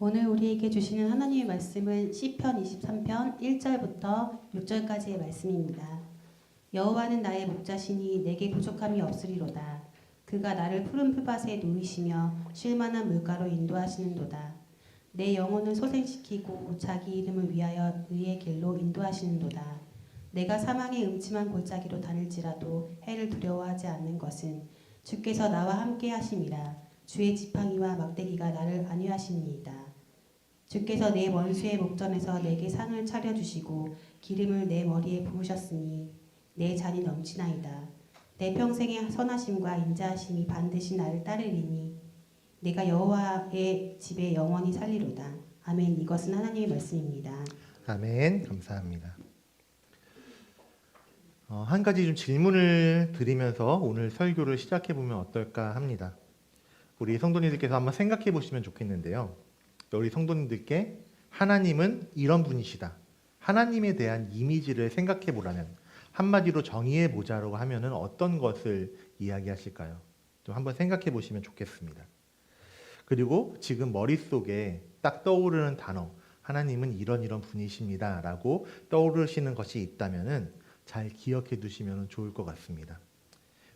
오늘 우리에게 주시는 하나님의 말씀은 시편 23편 1절부터 6절까지의 말씀입니다. 여호와는 나의 목자시니 내게 부족함이 없으리로다. 그가 나를 푸른 풀밭에 누이시며 쉴만한 물가로 인도하시는도다. 내 영혼을 소생시키고 자기 이름을 위하여 의의 길로 인도하시는도다. 내가 사망의 음침한 골짜기로 다닐지라도 해를 두려워하지 않는 것은 주께서 나와 함께 하심이라. 주의 지팡이와 막대기가 나를 안위하시니이다. 주께서 내 원수의 목전에서 내게 상을 차려주시고 기름을 내 머리에 부으셨으니 내 잔이 넘치나이다. 내 평생의 선하심과 인자하심이 반드시 나를 따르리니 내가 여호와의 집에 영원히 살리로다. 아멘. 이것은 하나님의 말씀입니다. 아멘. 감사합니다. 한 가지 좀 질문을 드리면서 오늘 설교를 시작해 보면 어떨까 합니다. 우리 성도님들께서 한번 생각해 보시면 좋겠는데요. 우리 성도님들께 하나님은 이런 분이시다. 하나님에 대한 이미지를 생각해 보라면, 한마디로 정의해 보자라고 하면은 어떤 것을 이야기하실까요? 좀 한번 생각해 보시면 좋겠습니다. 그리고 지금 머릿속에 딱 떠오르는 단어, 하나님은 이런 분이십니다 라고 떠오르시는 것이 있다면은 잘 기억해 두시면 좋을 것 같습니다.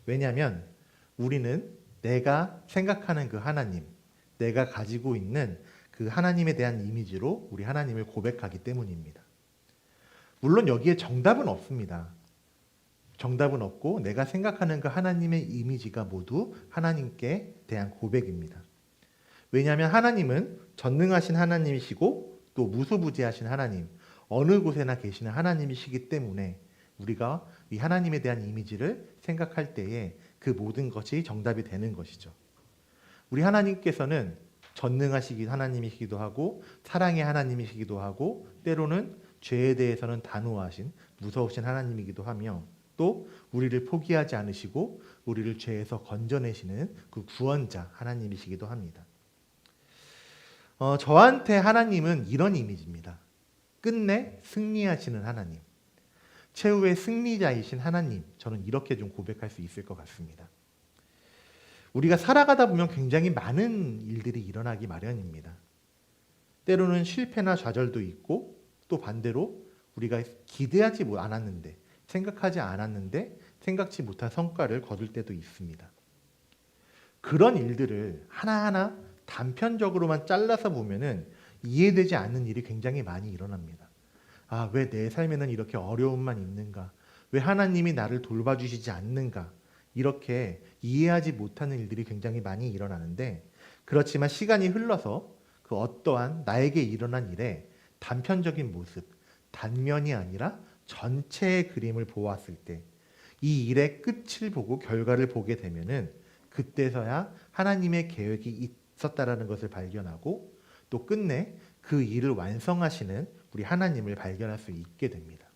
왜냐하면 우리는 내가 생각하는 그 하나님, 내가 가지고 있는 그 하나님에 대한 이미지로 우리 하나님을 고백하기 때문입니다. 물론 여기에 정답은 없습니다. 정답은 없고 내가 생각하는 그 하나님의 이미지가 모두 하나님께 대한 고백입니다. 왜냐하면 하나님은 전능하신 하나님이시고 또 무소부지하신 하나님, 어느 곳에나 계시는 하나님이시기 때문에 우리가 이 하나님에 대한 이미지를 생각할 때에 그 모든 것이 정답이 되는 것이죠. 우리 하나님께서는 전능하시긴 하나님이시기도 하고 사랑의 하나님이시기도 하고 때로는 죄에 대해서는 단호하신 무서우신 하나님이기도 하며 또 우리를 포기하지 않으시고 우리를 죄에서 건져내시는 그 구원자 하나님이시기도 합니다. 저한테 하나님은 이런 이미지입니다. 끝내 승리하시는 하나님, 최후의 승리자이신 하나님, 저는 이렇게 좀 고백할 수 있을 것 같습니다. 우리가 살아가다 보면 굉장히 많은 일들이 일어나기 마련입니다. 때로는 실패나 좌절도 있고 또 반대로 우리가 기대하지 않았는데, 생각하지 않았는데 생각지 못한 성과를 거둘 때도 있습니다. 그런 일들을 하나하나 단편적으로만 잘라서 보면은 이해되지 않는 일이 굉장히 많이 일어납니다. 아, 왜 내 삶에는 이렇게 어려움만 있는가? 왜 하나님이 나를 돌봐주시지 않는가? 이렇게 이해하지 못하는 일들이 굉장히 많이 일어나는데, 그렇지만 시간이 흘러서 그 어떠한 나에게 일어난 일의 단편적인 모습, 단면이 아니라 전체의 그림을 보았을 때 이 일의 끝을 보고 결과를 보게 되면은 그때서야 하나님의 계획이 있었다라는 것을 발견하고 또 끝내 그 일을 완성하시는 우리 하나님을 발견할 수 있게 됩니다.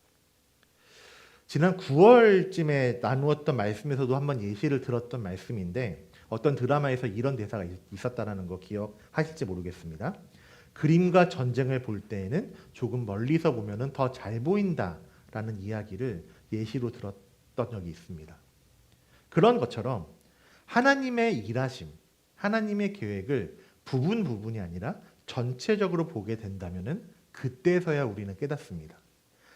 지난 9월쯤에 나누었던 말씀에서도 한번 예시를 들었던 말씀인데 어떤 드라마에서 이런 대사가 있었다는 거 기억하실지 모르겠습니다. 그림과 전쟁을 볼 때에는 조금 멀리서 보면 더 잘 보인다라는 이야기를 예시로 들었던 적이 있습니다. 그런 것처럼 하나님의 일하심, 하나님의 계획을 부분이 아니라 전체적으로 보게 된다면 그때서야 우리는 깨닫습니다.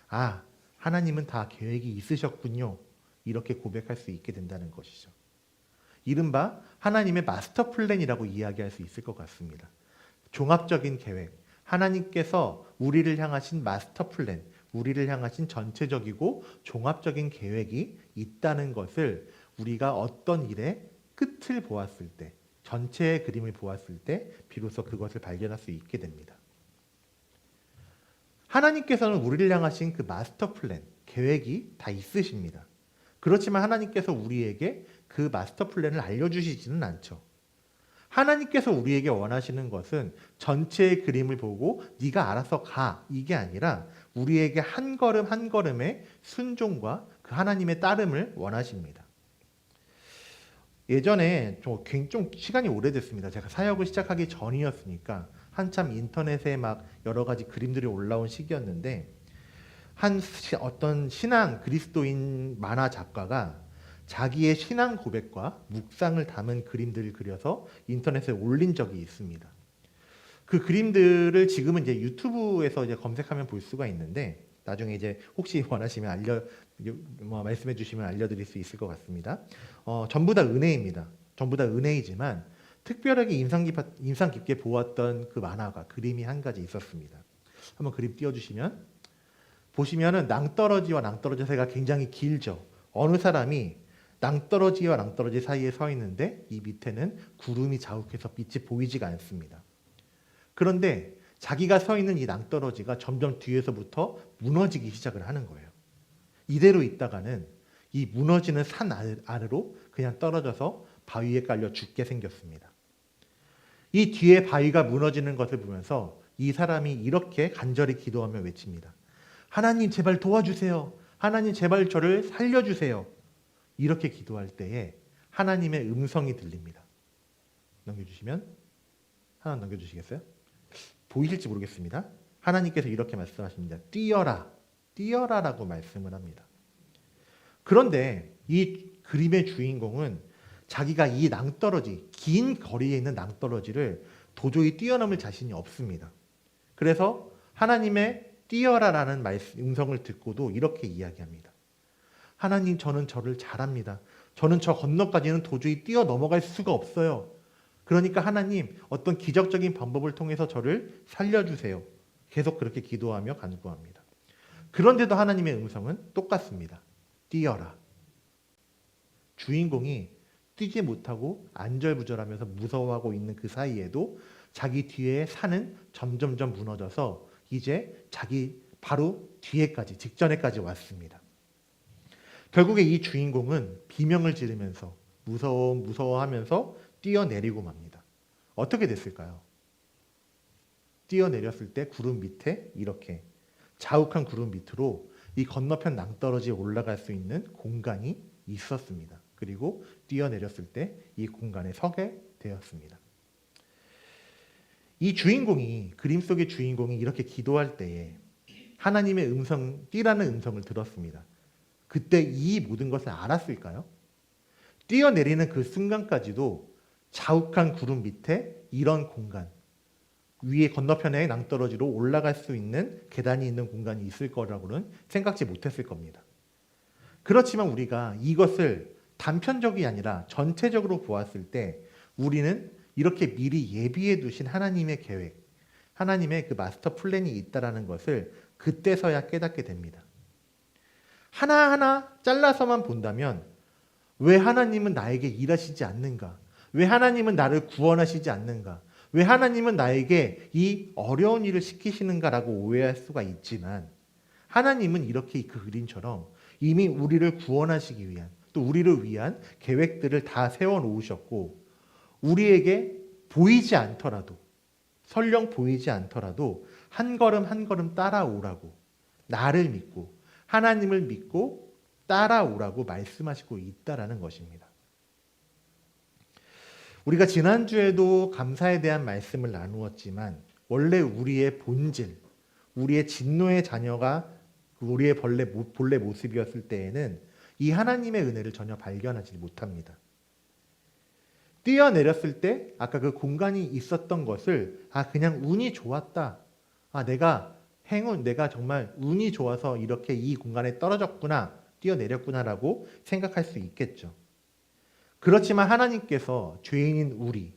아, 하나님은 다 계획이 있으셨군요. 이렇게 고백할 수 있게 된다는 것이죠. 이른바 하나님의 마스터 플랜이라고 이야기할 수 있을 것 같습니다. 종합적인 계획, 하나님께서 우리를 향하신 마스터 플랜, 우리를 향하신 전체적이고 종합적인 계획이 있다는 것을 우리가 어떤 일의 끝을 보았을 때, 전체의 그림을 보았을 때 비로소 그것을 발견할 수 있게 됩니다. 하나님께서는 우리를 향하신 그 마스터 플랜, 계획이 다 있으십니다. 그렇지만 하나님께서 우리에게 그 마스터 플랜을 알려주시지는 않죠. 하나님께서 우리에게 원하시는 것은 전체의 그림을 보고 네가 알아서 가, 이게 아니라 우리에게 한 걸음 한 걸음의 순종과 그 하나님의 따름을 원하십니다. 예전에 좀 시간이 오래됐습니다. 제가 사역을 시작하기 전이었으니까 한참 인터넷에 막 여러 가지 그림들이 올라온 시기였는데 어떤 신앙 그리스도인 만화 작가가 자기의 신앙 고백과 묵상을 담은 그림들을 그려서 인터넷에 올린 적이 있습니다. 그 그림들을 지금은 이제 유튜브에서 이제 검색하면 볼 수가 있는데 나중에 이제 혹시 원하시면 말씀해 주시면 알려드릴 수 있을 것 같습니다. 전부 다 은혜입니다. 전부 다 은혜이지만 특별하게 인상 깊게 보았던 그 만화가 그림이 한 가지 있었습니다. 한번 그림 띄워주시면 보시면은 낭떠러지와 낭떠러지 사이가 굉장히 길죠. 어느 사람이 낭떠러지와 낭떠러지 사이에 서 있는데 이 밑에는 구름이 자욱해서 빛이 보이지가 않습니다. 그런데 자기가 서 있는 이 낭떠러지가 점점 뒤에서부터 무너지기 시작을 하는 거예요. 이대로 있다가는 이 무너지는 산 아래로 그냥 떨어져서 바위에 깔려 죽게 생겼습니다. 이 뒤에 바위가 무너지는 것을 보면서 이 사람이 이렇게 간절히 기도하며 외칩니다. 하나님 제발 도와주세요. 하나님 제발 저를 살려주세요. 이렇게 기도할 때에 하나님의 음성이 들립니다. 넘겨주시면 하나 넘겨주시겠어요? 보이실지 모르겠습니다. 하나님께서 이렇게 말씀하십니다. 뛰어라, 뛰어라라고 말씀을 합니다. 그런데 이 그림의 주인공은 자기가 이 낭떠러지, 긴 거리에 있는 낭떠러지를 도저히 뛰어넘을 자신이 없습니다. 그래서 하나님의 뛰어라라는 음성을 듣고도 이렇게 이야기합니다. 하나님, 저는 저를 잘합니다. 저는 저 건너까지는 도저히 뛰어넘어갈 수가 없어요. 그러니까 하나님, 어떤 기적적인 방법을 통해서 저를 살려주세요. 계속 그렇게 기도하며 간구합니다. 그런데도 하나님의 음성은 똑같습니다. 뛰어라. 주인공이 뛰지 못하고 안절부절하면서 무서워하고 있는 그 사이에도 자기 뒤에 산은 점점점 무너져서 이제 자기 바로 뒤에까지, 직전에까지 왔습니다. 결국에 이 주인공은 비명을 지르면서 무서워하면서 뛰어내리고 맙니다. 어떻게 됐을까요? 뛰어내렸을 때 구름 밑에 이렇게 자욱한 구름 밑으로 이 건너편 낭떠러지에 올라갈 수 있는 공간이 있었습니다. 그리고 뛰어내렸을 때 이 공간에 서게 되었습니다. 이 주인공이, 그림 속의 주인공이 이렇게 기도할 때에 하나님의 음성, 뛰라는 음성을 들었습니다. 그때 이 모든 것을 알았을까요? 뛰어내리는 그 순간까지도 자욱한 구름 밑에 이런 공간, 위에 건너편에 낭떠러지로 올라갈 수 있는 계단이 있는 공간이 있을 거라고는 생각지 못했을 겁니다. 그렇지만 우리가 이것을 단편적이 아니라 전체적으로 보았을 때 우리는 이렇게 미리 예비해 두신 하나님의 계획, 하나님의 그 마스터 플랜이 있다는 것을 그때서야 깨닫게 됩니다. 하나하나 잘라서만 본다면 왜 하나님은 나에게 일하시지 않는가? 왜 하나님은 나를 구원하시지 않는가? 왜 하나님은 나에게 이 어려운 일을 시키시는가라고 오해할 수가 있지만 하나님은 이렇게 그 그림처럼 이미 우리를 구원하시기 위한 또 우리를 위한 계획들을 다 세워놓으셨고 우리에게 보이지 않더라도 설령 보이지 않더라도 한 걸음 한 걸음 따라오라고 나를 믿고 하나님을 믿고 따라오라고 말씀하시고 있다라는 것입니다. 우리가 지난주에도 감사에 대한 말씀을 나누었지만 원래 우리의 본질, 우리의 진노의 자녀가 우리의 본래 모습이었을 때에는 이 하나님의 은혜를 전혀 발견하지 못합니다. 뛰어내렸을 때 아까 그 공간이 있었던 것을 그냥 운이 좋았다. 내가 정말 운이 좋아서 이렇게 이 공간에 떨어졌구나, 뛰어내렸구나라고 생각할 수 있겠죠. 그렇지만 하나님께서 죄인인 우리,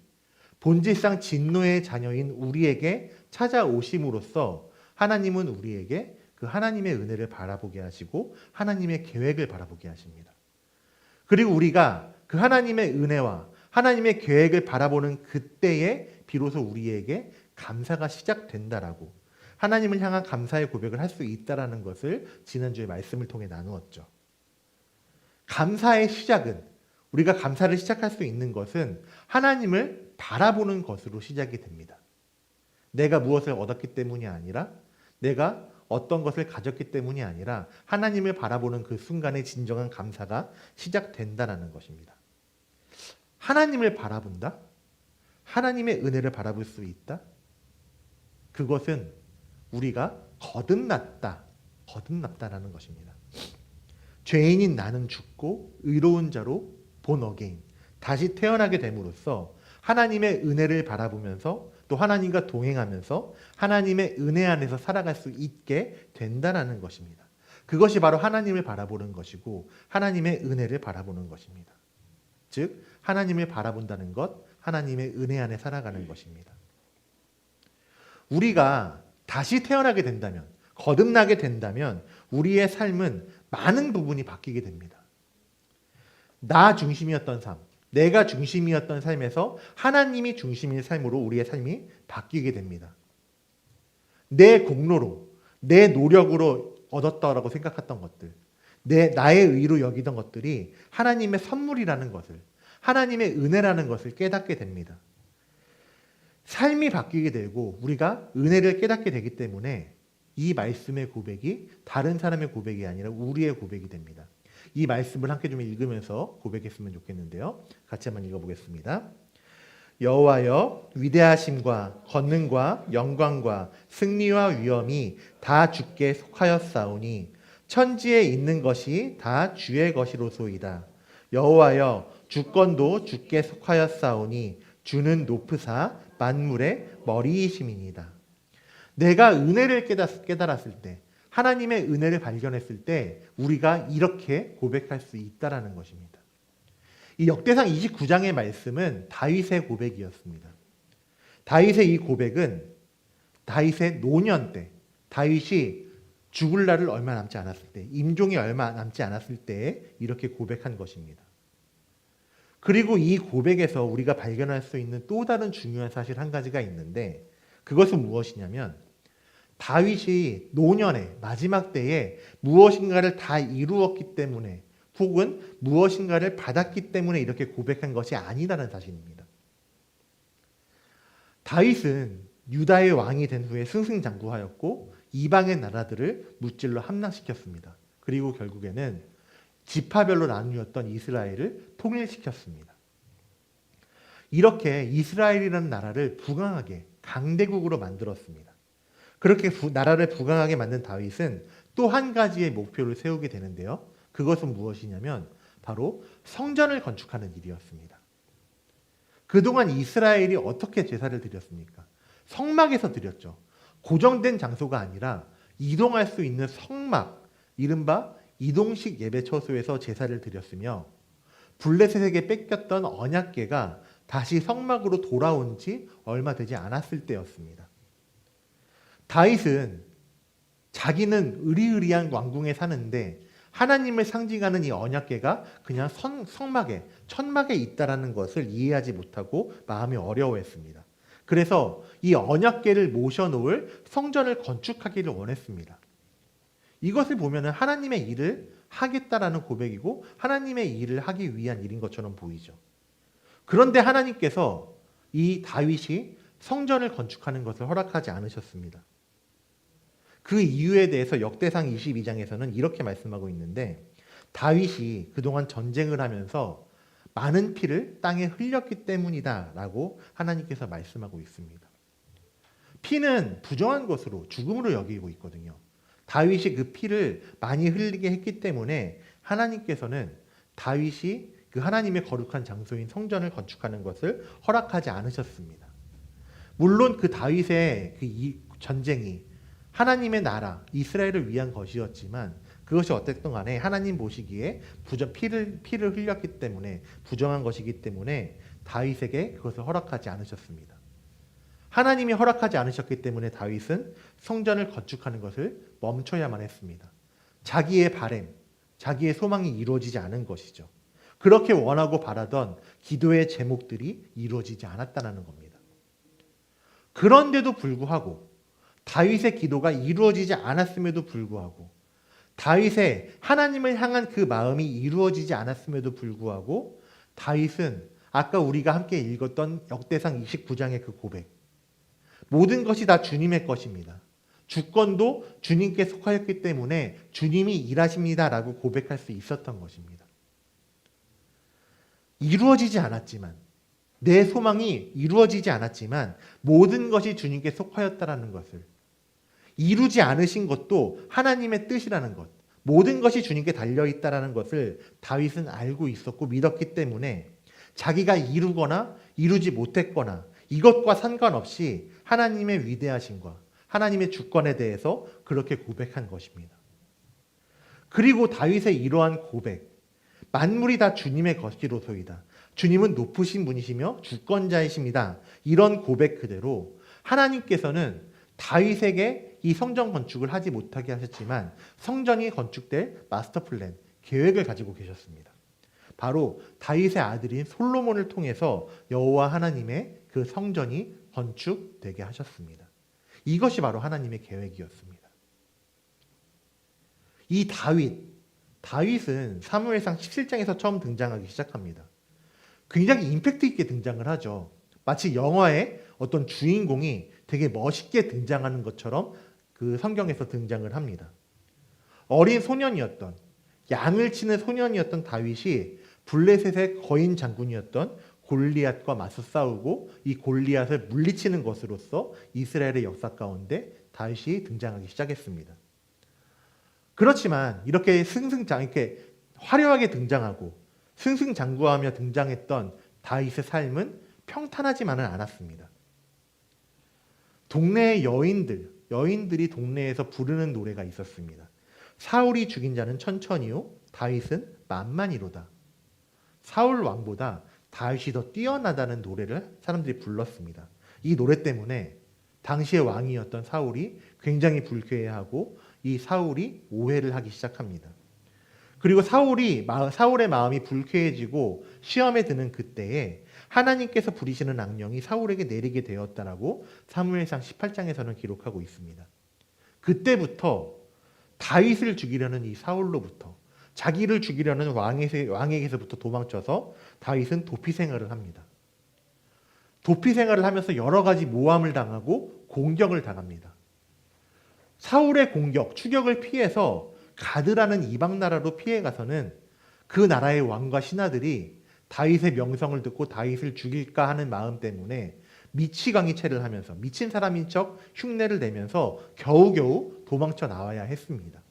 본질상 진노의 자녀인 우리에게 찾아오심으로써 하나님은 우리에게 그 하나님의 은혜를 바라보게 하시고 하나님의 계획을 바라보게 하십니다. 그리고 우리가 그 하나님의 은혜와 하나님의 계획을 바라보는 그때에 비로소 우리에게 감사가 시작된다라고 하나님을 향한 감사의 고백을 할 수 있다라는 것을 지난주에 말씀을 통해 나누었죠. 감사의 시작은 우리가 감사를 시작할 수 있는 것은 하나님을 바라보는 것으로 시작이 됩니다. 내가 무엇을 얻었기 때문이 아니라 내가 어떤 것을 가졌기 때문이 아니라 하나님을 바라보는 그 순간에 진정한 감사가 시작된다는 것입니다. 하나님을 바라본다? 하나님의 은혜를 바라볼 수 있다? 그것은 우리가 거듭났다라는 것입니다. 죄인인 나는 죽고 의로운 자로 본 어게인, 다시 태어나게 됨으로써 하나님의 은혜를 바라보면서 또 하나님과 동행하면서 하나님의 은혜 안에서 살아갈 수 있게 된다라는 것입니다. 그것이 바로 하나님을 바라보는 것이고 하나님의 은혜를 바라보는 것입니다. 즉 하나님을 바라본다는 것, 하나님의 은혜 안에 살아가는 것입니다. 우리가 다시 태어나게 된다면, 거듭나게 된다면 우리의 삶은 많은 부분이 바뀌게 됩니다. 나 중심이었던 삶, 내가 중심이었던 삶에서 하나님이 중심인 삶으로 우리의 삶이 바뀌게 됩니다. 내 공로로, 내 노력으로 얻었다라고 생각했던 것들, 나의 의로 여기던 것들이 하나님의 선물이라는 것을, 하나님의 은혜라는 것을 깨닫게 됩니다. 삶이 바뀌게 되고 우리가 은혜를 깨닫게 되기 때문에 이 말씀의 고백이 다른 사람의 고백이 아니라 우리의 고백이 됩니다. 이 말씀을 함께 좀 읽으면서 고백했으면 좋겠는데요. 같이 한번 읽어보겠습니다. 여호와여, 위대하심과 권능과 영광과 승리와 위엄이 다 주께 속하였사오니 천지에 있는 것이 다 주의 것이로소이다. 여호와여, 주권도 주께 속하였사오니 주는 높으사 만물의 머리이심이니이다. 내가 은혜를 깨달았을 때, 하나님의 은혜를 발견했을 때 우리가 이렇게 고백할 수 있다라는 것입니다. 이 역대상 29장의 말씀은 다윗의 고백이었습니다. 다윗의 이 고백은 다윗의 노년 때, 다윗이 죽을 날을 얼마 남지 않았을 때, 임종이 얼마 남지 않았을 때 이렇게 고백한 것입니다. 그리고 이 고백에서 우리가 발견할 수 있는 또 다른 중요한 사실 한 가지가 있는데 그것은 무엇이냐면 다윗이 노년의 마지막 때에 무엇인가를 다 이루었기 때문에 혹은 무엇인가를 받았기 때문에 이렇게 고백한 것이 아니라는 사실입니다. 다윗은 유다의 왕이 된 후에 승승장구하였고 이방의 나라들을 무찔러 함락시켰습니다. 그리고 결국에는 지파별로 나누었던 이스라엘을 통일시켰습니다. 이렇게 이스라엘이라는 나라를 부강하게 강대국으로 만들었습니다. 그렇게 나라를 부강하게 만든 다윗은 또 한 가지의 목표를 세우게 되는데요. 그것은 무엇이냐면 바로 성전을 건축하는 일이었습니다. 그동안 이스라엘이 어떻게 제사를 드렸습니까? 성막에서 드렸죠. 고정된 장소가 아니라 이동할 수 있는 성막, 이른바 이동식 예배처소에서 제사를 드렸으며 블레셋에게 뺏겼던 언약궤가 다시 성막으로 돌아온 지 얼마 되지 않았을 때였습니다. 다윗은 자기는 의리의리한 왕궁에 사는데 하나님을 상징하는 이 언약궤가 그냥 성막에, 천막에 있다라는 것을 이해하지 못하고 마음이 어려워했습니다. 그래서 이 언약궤를 모셔놓을 성전을 건축하기를 원했습니다. 이것을 보면 하나님의 일을 하겠다라는 고백이고 하나님의 일을 하기 위한 일인 것처럼 보이죠. 그런데 하나님께서 이 다윗이 성전을 건축하는 것을 허락하지 않으셨습니다. 그 이유에 대해서 역대상 22장에서는 이렇게 말씀하고 있는데 다윗이 그동안 전쟁을 하면서 많은 피를 땅에 흘렸기 때문이다 라고 하나님께서 말씀하고 있습니다. 피는 부정한 것으로 죽음으로 여기고 있거든요. 다윗이 그 피를 많이 흘리게 했기 때문에 하나님께서는 다윗이 그 하나님의 거룩한 장소인 성전을 건축하는 것을 허락하지 않으셨습니다. 물론 그 다윗의 그 전쟁이 하나님의 나라 이스라엘을 위한 것이었지만 그것이 어쨌든 간에 하나님 보시기에 피를 흘렸기 때문에 부정한 것이기 때문에 다윗에게 그것을 허락하지 않으셨습니다. 하나님이 허락하지 않으셨기 때문에 다윗은 성전을 건축하는 것을 멈춰야만 했습니다. 자기의 바램, 자기의 소망이 이루어지지 않은 것이죠. 그렇게 원하고 바라던 기도의 제목들이 이루어지지 않았다는 겁니다. 그런데도 불구하고 다윗의 기도가 이루어지지 않았음에도 불구하고 다윗의 하나님을 향한 그 마음이 이루어지지 않았음에도 불구하고 다윗은 아까 우리가 함께 읽었던 역대상 29장의 그 고백, 모든 것이 다 주님의 것입니다. 주권도 주님께 속하였기 때문에 주님이 일하십니다라고 고백할 수 있었던 것입니다. 이루어지지 않았지만, 내 소망이 이루어지지 않았지만 모든 것이 주님께 속하였다라는 것을, 이루지 않으신 것도 하나님의 뜻이라는 것, 모든 것이 주님께 달려있다라는 것을 다윗은 알고 있었고 믿었기 때문에 자기가 이루거나 이루지 못했거나 이것과 상관없이 하나님의 위대하심과 하나님의 주권에 대해서 그렇게 고백한 것입니다. 그리고 다윗의 이러한 고백, 만물이 다 주님의 것이로소이다. 주님은 높으신 분이시며 주권자이십니다. 이런 고백 그대로 하나님께서는 다윗에게 이 성전 건축을 하지 못하게 하셨지만 성전이 건축될 마스터 플랜, 계획을 가지고 계셨습니다. 바로 다윗의 아들인 솔로몬을 통해서 여호와 하나님의 그 성전이 건축되게 하셨습니다. 이것이 바로 하나님의 계획이었습니다. 이 다윗은 사무엘상 17장에서 처음 등장하기 시작합니다. 굉장히 임팩트 있게 등장을 하죠. 마치 영화의 어떤 주인공이 되게 멋있게 등장하는 것처럼 그 성경에서 등장을 합니다. 어린 소년이었던, 양을 치는 소년이었던 다윗이 블레셋의 거인 장군이었던 골리앗과 맞서 싸우고 이 골리앗을 물리치는 것으로서 이스라엘의 역사 가운데 다윗이 등장하기 시작했습니다. 그렇지만 이렇게 이렇게 화려하게 등장하고 승승장구하며 등장했던 다윗의 삶은 평탄하지만은 않았습니다. 동네의 여인들이 동네에서 부르는 노래가 있었습니다. 사울이 죽인 자는 천천히요, 다윗은 만만이로다. 사울 왕보다 다윗이 더 뛰어나다는 노래를 사람들이 불렀습니다. 이 노래 때문에 당시의 왕이었던 사울이 굉장히 불쾌해하고 이 사울이 오해를 하기 시작합니다. 그리고 사울의 마음이 불쾌해지고 시험에 드는 그때에 하나님께서 부리시는 악령이 사울에게 내리게 되었다라고 사무엘상 18장에서는 기록하고 있습니다. 그때부터 다윗을 죽이려는 이 사울로부터 자기를 죽이려는 왕에게서부터 도망쳐서 다윗은 도피 생활을 합니다. 도피 생활을 하면서 여러 가지 모함을 당하고 공격을 당합니다. 사울의 공격, 추격을 피해서 가드라는 이방 나라로 피해가서는 그 나라의 왕과 신하들이 다윗의 명성을 듣고 다윗을 죽일까 하는 마음 때문에 미치광이체를 하면서 미친 사람인 척 흉내를 내면서 겨우겨우 도망쳐 나와야 했습니다.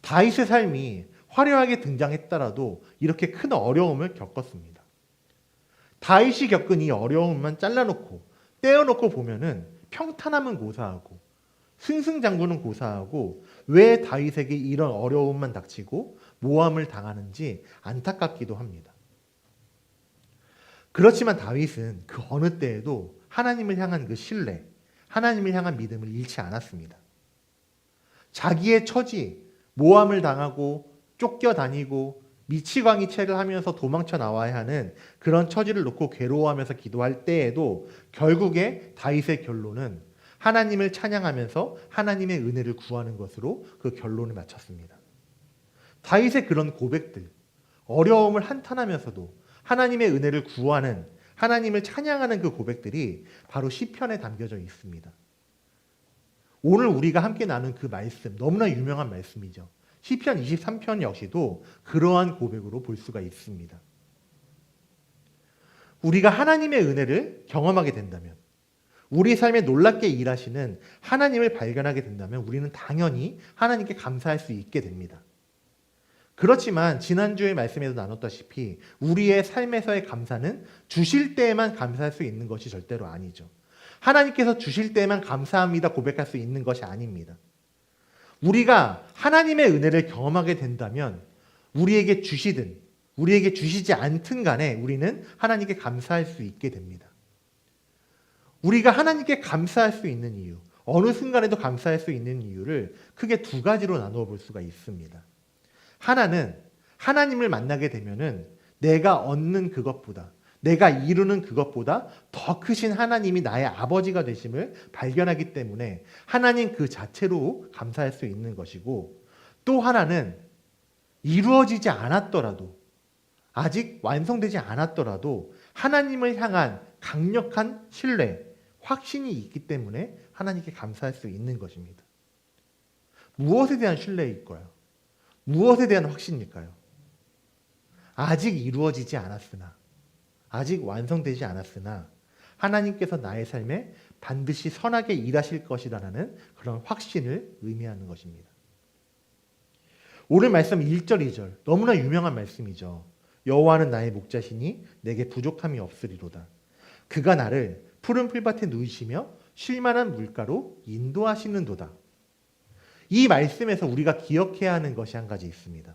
다윗의 삶이 화려하게 등장했더라도 이렇게 큰 어려움을 겪었습니다. 다윗이 겪은 이 어려움만 잘라놓고 떼어놓고 보면은 평탄함은 고사하고 승승장구는 고사하고 왜 다윗에게 이런 어려움만 닥치고 모함을 당하는지 안타깝기도 합니다. 그렇지만 다윗은 그 어느 때에도 하나님을 향한 그 신뢰, 하나님을 향한 믿음을 잃지 않았습니다. 자기의 처지, 모함을 당하고 쫓겨다니고 미치광이체를 하면서 도망쳐 나와야 하는 그런 처지를 놓고 괴로워하면서 기도할 때에도 결국에 다윗의 결론은 하나님을 찬양하면서 하나님의 은혜를 구하는 것으로 그 결론을 마쳤습니다. 다윗의 그런 고백들, 어려움을 한탄하면서도 하나님의 은혜를 구하는, 하나님을 찬양하는 그 고백들이 바로 시편에 담겨져 있습니다. 오늘 우리가 함께 나눈 그 말씀, 너무나 유명한 말씀이죠. 시편 23편 역시도 그러한 고백으로 볼 수가 있습니다. 우리가 하나님의 은혜를 경험하게 된다면, 우리 삶에 놀랍게 일하시는 하나님을 발견하게 된다면 우리는 당연히 하나님께 감사할 수 있게 됩니다. 그렇지만 지난주의 말씀에도 나눴다시피 우리의 삶에서의 감사는 주실 때에만 감사할 수 있는 것이 절대로 아니죠. 하나님께서 주실 때에만 감사합니다 고백할 수 있는 것이 아닙니다. 우리가 하나님의 은혜를 경험하게 된다면 우리에게 주시든 우리에게 주시지 않든 간에 우리는 하나님께 감사할 수 있게 됩니다. 우리가 하나님께 감사할 수 있는 이유, 어느 순간에도 감사할 수 있는 이유를 크게 두 가지로 나누어 볼 수가 있습니다. 하나는 하나님을 만나게 되면은 내가 얻는 그것보다, 내가 이루는 그것보다 더 크신 하나님이 나의 아버지가 되심을 발견하기 때문에 하나님 그 자체로 감사할 수 있는 것이고, 또 하나는 이루어지지 않았더라도, 아직 완성되지 않았더라도 하나님을 향한 강력한 신뢰, 확신이 있기 때문에 하나님께 감사할 수 있는 것입니다. 무엇에 대한 신뢰일까요? 무엇에 대한 확신일까요? 아직 이루어지지 않았으나, 아직 완성되지 않았으나 하나님께서 나의 삶에 반드시 선하게 일하실 것이라는 그런 확신을 의미하는 것입니다. 오늘 말씀 1절, 2절 너무나 유명한 말씀이죠. 여호와는 나의 목자시니 내게 부족함이 없으리로다. 그가 나를 푸른 풀밭에 누이시며 쉴만한 물가로 인도하시는도다. 이 말씀에서 우리가 기억해야 하는 것이 한 가지 있습니다.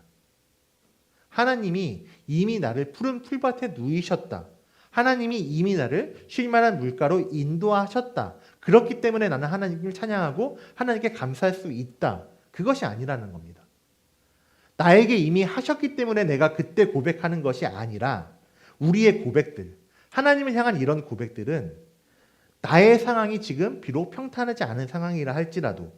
하나님이 이미 나를 푸른 풀밭에 누이셨다. 하나님이 이미 나를 쉴만한 물가로 인도하셨다. 그렇기 때문에 나는 하나님을 찬양하고 하나님께 감사할 수 있다. 그것이 아니라는 겁니다. 나에게 이미 하셨기 때문에 내가 그때 고백하는 것이 아니라 우리의 고백들, 하나님을 향한 이런 고백들은 나의 상황이 지금 비록 평탄하지 않은 상황이라 할지라도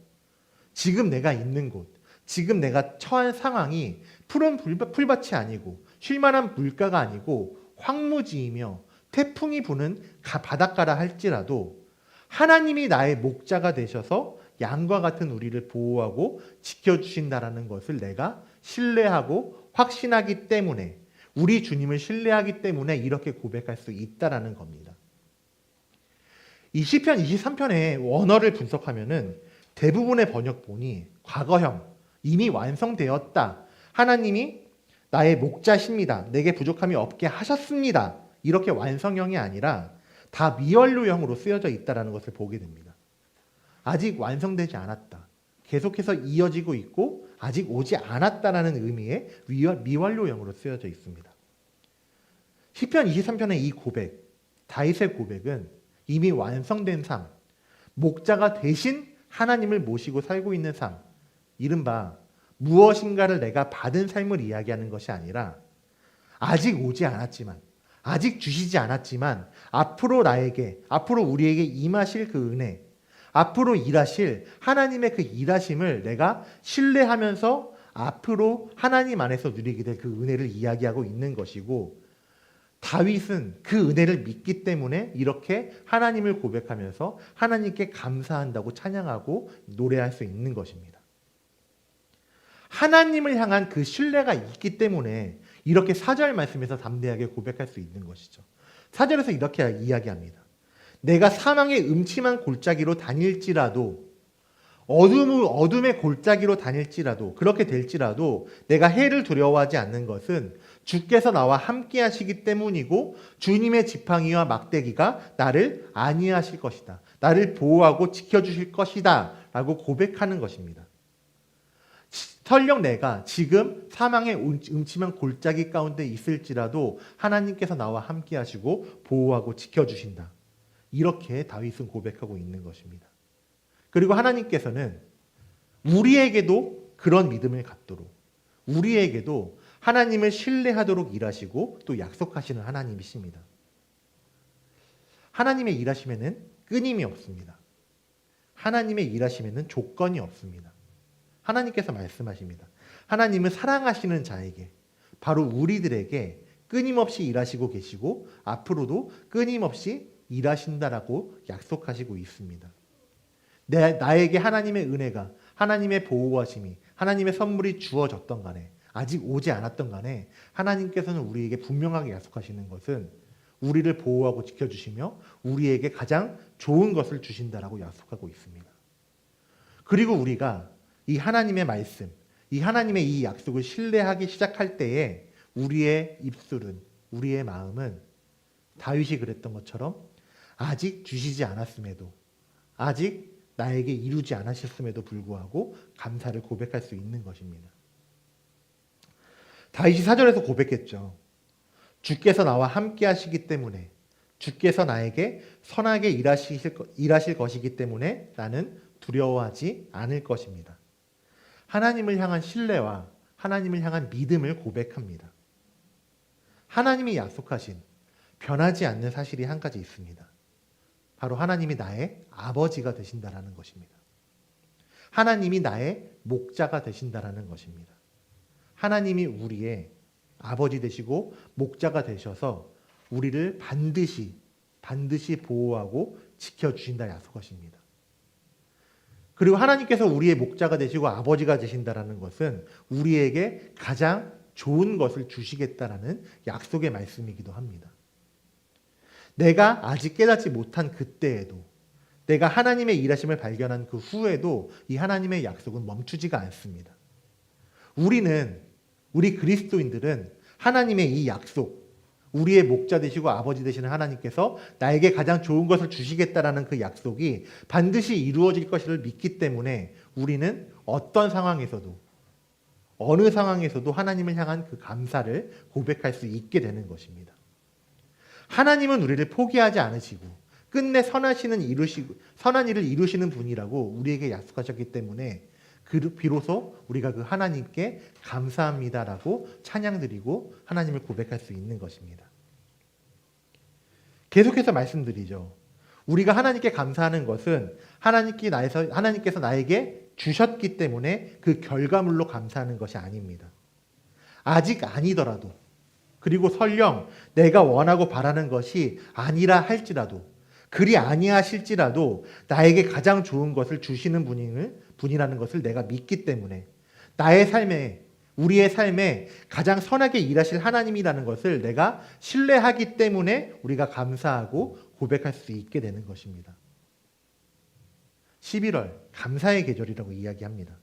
지금 내가 있는 곳, 지금 내가 처한 상황이 푸른 풀밭이 아니고 쉴만한 물가가 아니고 황무지이며 태풍이 부는 바닷가라 할지라도 하나님이 나의 목자가 되셔서 양과 같은 우리를 보호하고 지켜주신다라는 것을 내가 신뢰하고 확신하기 때문에 우리 주님을 신뢰하기 때문에 이렇게 고백할 수 있다라는 겁니다. 이 시편 23편의 원어를 분석하면은 대부분의 번역본이 과거형, 이미 완성되었다. 하나님이 나의 목자십니다. 내게 부족함이 없게 하셨습니다. 이렇게 완성형이 아니라 다 미완료형으로 쓰여져 있다는 것을 보게 됩니다. 아직 완성되지 않았다. 계속해서 이어지고 있고 아직 오지 않았다라는 의미의 미완료형으로 쓰여져 있습니다. 시편 23편의 이 고백, 다윗의 고백은 이미 완성된 삶, 목자가 대신 하나님을 모시고 살고 있는 삶, 이른바 무엇인가를 내가 받은 삶을 이야기하는 것이 아니라 아직 오지 않았지만, 아직 주시지 않았지만 앞으로 나에게, 앞으로 우리에게 임하실 그 은혜, 앞으로 일하실 하나님의 그 일하심을 내가 신뢰하면서 앞으로 하나님 안에서 누리게 될 그 은혜를 이야기하고 있는 것이고, 다윗은 그 은혜를 믿기 때문에 이렇게 하나님을 고백하면서 하나님께 감사한다고 찬양하고 노래할 수 있는 것입니다. 하나님을 향한 그 신뢰가 있기 때문에 이렇게 4절 말씀에서 담대하게 고백할 수 있는 것이죠. 4절에서 이렇게 이야기합니다. 내가 사망의 음침한 골짜기로 다닐지라도, 어둠의 골짜기로 다닐지라도, 그렇게 될지라도 내가 해를 두려워하지 않는 것은 주께서 나와 함께 하시기 때문이고 주님의 지팡이와 막대기가 나를 안위하실 것이다. 나를 보호하고 지켜주실 것이다. 라고 고백하는 것입니다. 설령 내가 지금 사망의 음침한 골짜기 가운데 있을지라도 하나님께서 나와 함께 하시고 보호하고 지켜주신다. 이렇게 다윗은 고백하고 있는 것입니다. 그리고 하나님께서는 우리에게도 그런 믿음을 갖도록, 우리에게도 하나님을 신뢰하도록 일하시고 또 약속하시는 하나님이십니다. 하나님의 일하심에는 끊임이 없습니다. 하나님의 일하심에는 조건이 없습니다. 하나님께서 말씀하십니다. 하나님은 사랑하시는 자에게, 바로 우리들에게 끊임없이 일하시고 계시고 앞으로도 끊임없이 일하신다라고 약속하시고 있습니다. 나에게 하나님의 은혜가, 하나님의 보호하심이, 하나님의 선물이 주어졌던 간에, 아직 오지 않았던 간에 하나님께서는 우리에게 분명하게 약속하시는 것은 우리를 보호하고 지켜주시며 우리에게 가장 좋은 것을 주신다라고 약속하고 있습니다. 그리고 우리가 이 하나님의 말씀, 이 하나님의 이 약속을 신뢰하기 시작할 때에 우리의 입술은, 우리의 마음은 다윗이 그랬던 것처럼 아직 주시지 않았음에도, 아직 나에게 이루지 않으셨음에도 불구하고 감사를 고백할 수 있는 것입니다. 다윗이 4절에서 고백했죠. 주께서 나와 함께 하시기 때문에, 주께서 나에게 선하게 일하실 것이기 때문에 나는 두려워하지 않을 것입니다. 하나님을 향한 신뢰와 하나님을 향한 믿음을 고백합니다. 하나님이 약속하신 변하지 않는 사실이 한 가지 있습니다. 바로 하나님이 나의 아버지가 되신다라는 것입니다. 하나님이 나의 목자가 되신다라는 것입니다. 하나님이 우리의 아버지 되시고 목자가 되셔서 우리를 반드시 보호하고 지켜주신다 약속하십니다. 그리고 하나님께서 우리의 목자가 되시고 아버지가 되신다라는 것은 우리에게 가장 좋은 것을 주시겠다라는 약속의 말씀이기도 합니다. 내가 아직 깨닫지 못한 그때에도, 내가 하나님의 일하심을 발견한 그 후에도 이 하나님의 약속은 멈추지가 않습니다. 우리 그리스도인들은 하나님의 이 약속, 우리의 목자 되시고 아버지 되시는 하나님께서 나에게 가장 좋은 것을 주시겠다라는 그 약속이 반드시 이루어질 것을 믿기 때문에 우리는 어떤 상황에서도 어느 상황에서도 하나님을 향한 그 감사를 고백할 수 있게 되는 것입니다. 하나님은 우리를 포기하지 않으시고 끝내 선한 일을 이루시는 분이라고 우리에게 약속하셨기 때문에 비로소 우리가 그 하나님께 감사합니다라고 찬양드리고 하나님을 고백할 수 있는 것입니다. 계속해서 말씀드리죠. 우리가 하나님께 감사하는 것은 하나님께서 나에게 주셨기 때문에 그 결과물로 감사하는 것이 아닙니다. 아직 아니더라도, 그리고 설령 내가 원하고 바라는 것이 아니라 할지라도, 그리 아니하실지라도 나에게 가장 좋은 것을 주시는 분이라는 것을 내가 믿기 때문에 우리의 삶에 가장 선하게 일하실 하나님이라는 것을 내가 신뢰하기 때문에 우리가 감사하고 고백할 수 있게 되는 것입니다. 11월 감사의 계절이라고 이야기합니다.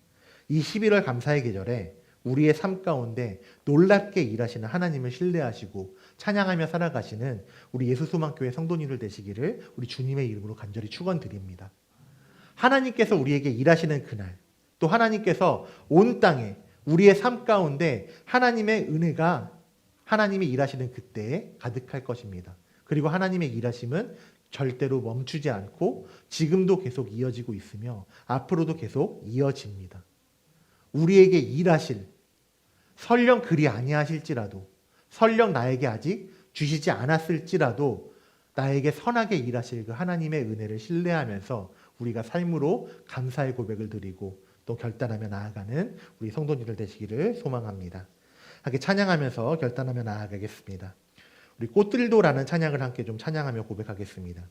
이 11월 감사의 계절에 우리의 삶 가운데 놀랍게 일하시는 하나님을 신뢰하시고 찬양하며 살아가시는 우리 예수소망교회 성도님들 되시기를 우리 주님의 이름으로 간절히 축원드립니다. 하나님께서 우리에게 일하시는 그날, 또 하나님께서 온 땅에 우리의 삶 가운데 하나님의 은혜가 하나님이 일하시는 그때에 가득할 것입니다. 그리고 하나님의 일하심은 절대로 멈추지 않고 지금도 계속 이어지고 있으며 앞으로도 계속 이어집니다. 우리에게 일하실, 설령 그리 아니하실지라도, 설령 나에게 아직 주시지 않았을지라도 나에게 선하게 일하실 그 하나님의 은혜를 신뢰하면서 우리가 삶으로 감사의 고백을 드리고 또 결단하며 나아가는 우리 성도님들 되시기를 소망합니다. 함께 찬양하면서 결단하며 나아가겠습니다. 우리 꽃들도라는 찬양을 함께 좀 찬양하며 고백하겠습니다.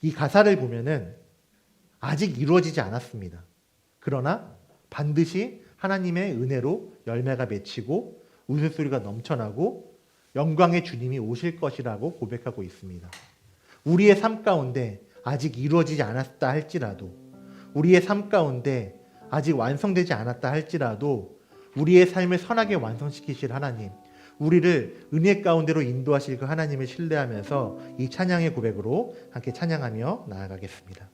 이 가사를 보면은 아직 이루어지지 않았습니다. 그러나 반드시 하나님의 은혜로 열매가 맺히고 웃음소리가 넘쳐나고 영광의 주님이 오실 것이라고 고백하고 있습니다. 우리의 삶 가운데 아직 이루어지지 않았다 할지라도, 우리의 삶 가운데 아직 완성되지 않았다 할지라도 우리의 삶을 선하게 완성시키실 하나님, 우리를 은혜 가운데로 인도하실 그 하나님을 신뢰하면서 이 찬양의 고백으로 함께 찬양하며 나아가겠습니다.